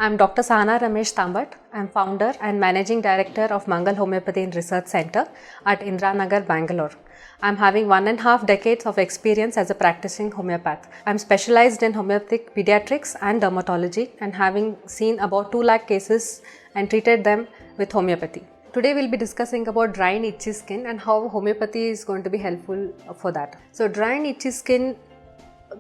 I'm Dr. Sahana Ramesh Tambat. I'm founder and managing director of Mangal Homeopathy and Research Center at Indranagar, Bangalore. I'm having 1.5 decades of experience as a practicing homeopath. I'm specialized in homeopathic pediatrics and dermatology and having seen about 2 lakh cases and treated them with homeopathy. Today we'll be discussing about dry and itchy skin and how homeopathy is going to be helpful for that. So dry and itchy skin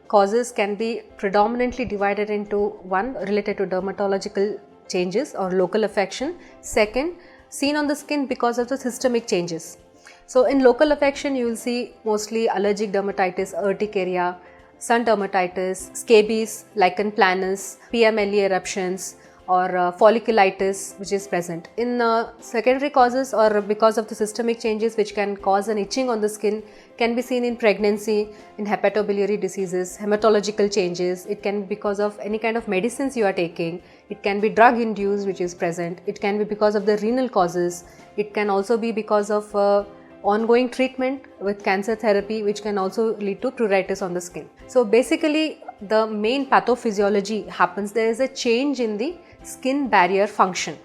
causes can be predominantly divided into one related to dermatological changes or local affection, second seen on the skin because of the systemic changes. So in local affection you will see mostly allergic dermatitis, urticaria, sun dermatitis, scabies, lichen planus, PMLE eruptions or folliculitis which is present. In secondary causes or because of the systemic changes which can cause an itching on the skin can be seen in pregnancy, in hepatobiliary diseases, hematological changes. It can be because of any kind of medicines you are taking. It can be drug induced which is present. It can be because of the renal causes. It can also be because of ongoing treatment with cancer therapy which can also lead to pruritus on the skin. So basically the main pathophysiology happens, there is a change in the skin barrier function.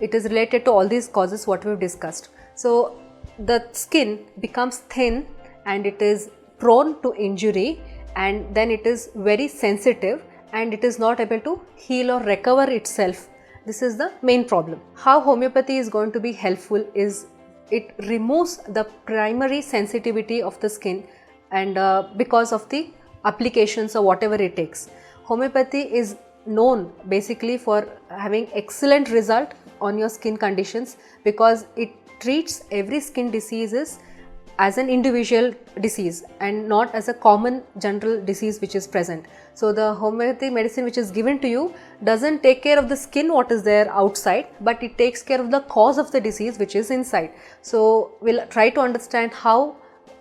It is related to all these causes what we have discussed. So the skin becomes thin and it is prone to injury, and then it is very sensitive and it is not able to heal or recover itself. This is the main problem. How homeopathy is going to be helpful is it removes the primary sensitivity of the skin, and because of the applications or whatever it takes. Homeopathy is known basically for having excellent result on your skin conditions because it treats every skin diseases as an individual disease and not as a common general disease which is present. So the homeopathic medicine which is given to you doesn't take care of the skin what is there outside, but it takes care of the cause of the disease which is inside. So we'll try to understand how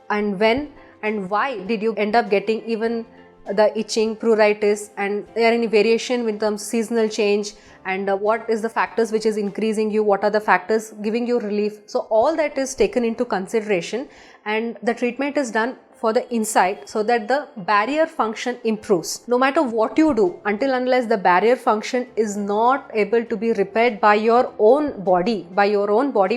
and when and why did you end up getting even the itching, pruritus, and there any variation with the seasonal change, and what is the factors which is increasing you, what are the factors giving you relief. So all that is taken into consideration and the treatment is done for the inside so that the barrier function improves. No matter what you do, until unless the barrier function is not able to be repaired by your own body,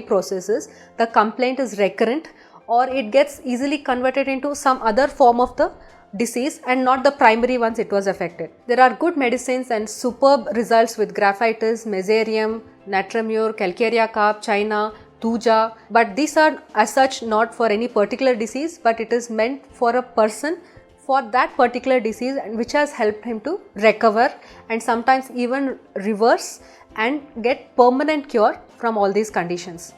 processes, the complaint is recurrent or it gets easily converted into some other form of the disease and not the primary ones it was affected. There are good medicines and superb results with Graphitis, Mesarium, Natramur, Calcarea carp, China, Tuja, but these are as such not for any particular disease, but it is meant for a person for that particular disease and which has helped him to recover and sometimes even reverse and get permanent cure from all these conditions.